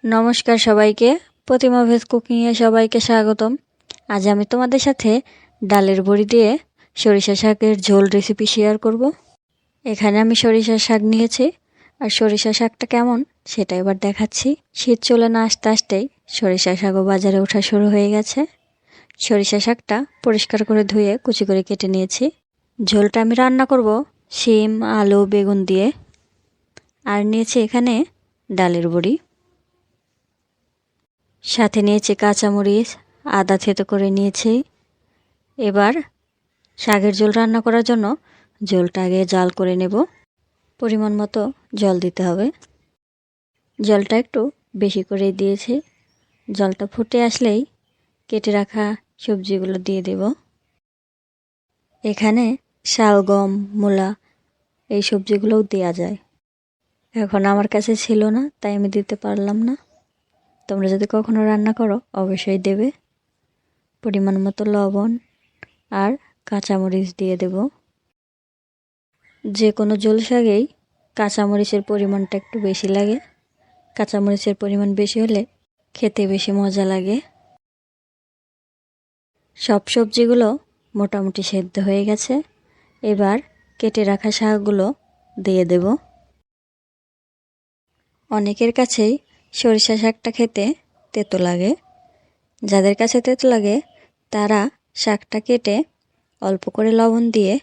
নমস্কার সবাইকে, প্রতিমা ভেজ কুকিংয়ে সবাইকে স্বাগতম। আজ আমি তোমাদের সাথে ডালের বড়ি দিয়ে সরিষা শাকের ঝোল রেসিপি শেয়ার করব। এখানে আমি সরিষা শাক নিয়েছি, আর সরিষা শাকটা কেমন সেটা এবার দেখাচ্ছি। শীত চলে না আসতে আসতেই সরিষা শাকও বাজারে ওঠা শুরু হয়ে গেছে। সরিষা শাকটা পরিষ্কার করে ধুয়ে কুচি করে কেটে নিয়েছি। ঝোলটা আমি রান্না করব শিম, আলু, বেগুন দিয়ে। আর নিয়েছি এখানে ডালের বড়ি, সাথে নিয়েছি কাঁচামরিচ, আদা থেতো করে নিয়েছি। এবার শাকের ঝোল রান্না করার জন্য ঝোলটা আগে জাল করে নেব। পরিমাণ মতো জল দিতে হবে। জলটা একটু বেশি করে দিয়েছি। জলটা ফুটে আসলেই কেটে রাখা সবজিগুলো দিয়ে দেব। এখানে শালগম, মূলা এই সবজিগুলোও দেওয়া যায়। এখন আমার কাছে ছিল না, তাই আমি দিতে পারলাম না। তোমরা যদি কখনো রান্না করো অবশ্যই দেবে। পরিমাণ মতো লবণ আর কাঁচামরিচ দিয়ে দেব। যে কোনো ঝোল শাকেই কাঁচামরিচের পরিমাণটা একটু বেশি লাগে। কাঁচামরিচের পরিমাণ বেশি হলে খেতে বেশি মজা লাগে। সব সবজিগুলো মোটামুটি সেদ্ধ হয়ে গেছে। এবার কেটে রাখা শাকগুলো দিয়ে দেব। অনেকের কাছেই সরিষা শাকটা খেতে তেতো লাগে। যাদের কাছে তেতো লাগে তারা শাকটা কেটে অল্প করে লবণ দিয়ে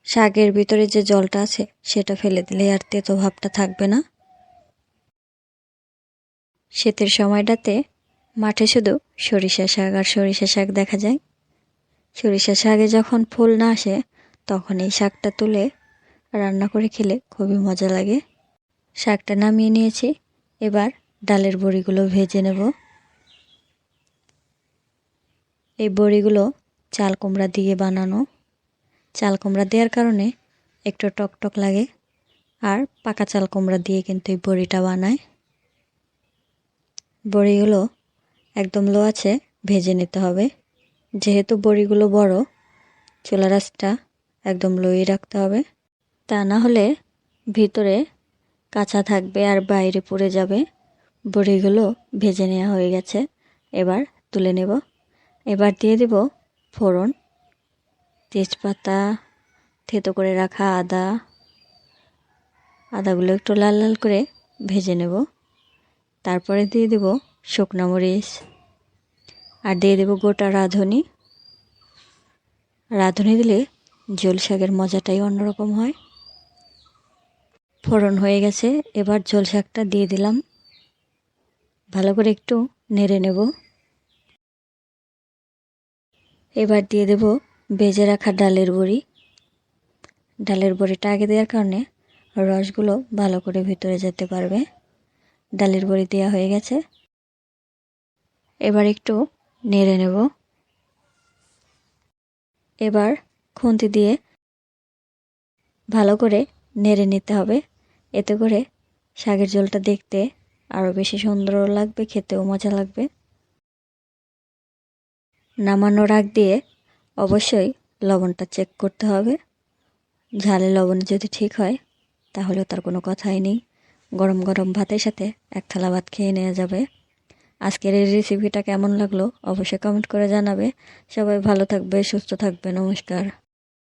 শাকের ভিতরে যে জলটা আছে সেটা ফেলে দিলে আর তেতো ভাবটা থাকবে না। শীতের সময়টাতে মাঠে শুধু সরিষা শাক আর সরিষা শাক দেখা যায়। সরিষা শাকে যখন ফুল না আসে তখন এই শাকটা তুলে রান্না করে খেলে খুবই মজা লাগে। শাকটা নামিয়ে নিয়েছি। এবার ডালের বড়িগুলো ভেজে নেব। এই বড়িগুলো চাল কুমড়া দিয়ে বানানো। চাল কুমড়া দেওয়ার কারণে একটু টকটক লাগে, আর পাকা চাল কুমড়া দিয়ে কিন্তু এই বড়িটা বানায়। বড়িগুলো একদম লো আঁচে ভেজে নিতে হবে। যেহেতু বড়িগুলো বড়, চুলার আঁচটা একদম লোই রাখতে হবে, তা না হলে ভিতরে কাঁচা থাকবে আর বাইরে পুড়ে যাবে। বড়িগুলো ভেজে নেওয়া হয়ে গেছে, এবার তুলে নেব। এবার দিয়ে দেব ফোড়ন, তেজপাতা, থেতো করে রাখা আদাগুলো একটু লাল লাল করে ভেজে নেব। তারপরে দিয়ে দেব শুকনো মরিচ, আর দিয়ে দেব গোটা রাঁধুনি। রাঁধুনি দিলে ঝোল শাকের মজাটাই অন্যরকম হয়। ফোড়ন হয়ে গেছে, এবার ঝোল শাকটা দিয়ে দিলাম। ভালো করে একটু নেড়ে নেব। এবার দিয়ে দেব ভেজে রাখা ডালের বড়ি। ডালের বড়িটা আগে দেওয়ার কারণে রসগুলো ভালো করে ভিতরে যেতে পারবে। ডালের বড়ি দেওয়া হয়ে গেছে। এবার একটু নেড়ে নেব। এবার খুন্তি দিয়ে ভালো করে নেড়ে নিতে হবে। এতে করে শাকের ঝোলটা দেখতে আরও বেশি সুন্দরও লাগবে, খেতেও মজা লাগবে। নামানোর আগ দিয়ে অবশ্যই লবণটা চেক করতে হবে। ঝালে লবণ যদি ঠিক হয় তাহলে তার কোনো কথাই নেই। গরম গরম ভাতের সাথে এক থালা ভাত খেয়ে নেওয়া যাবে। আজকের এই রেসিপিটা কেমন লাগলো অবশ্যই কমেন্ট করে জানাবে। সবাই ভালো থাকবে, সুস্থ থাকবে। নমস্কার।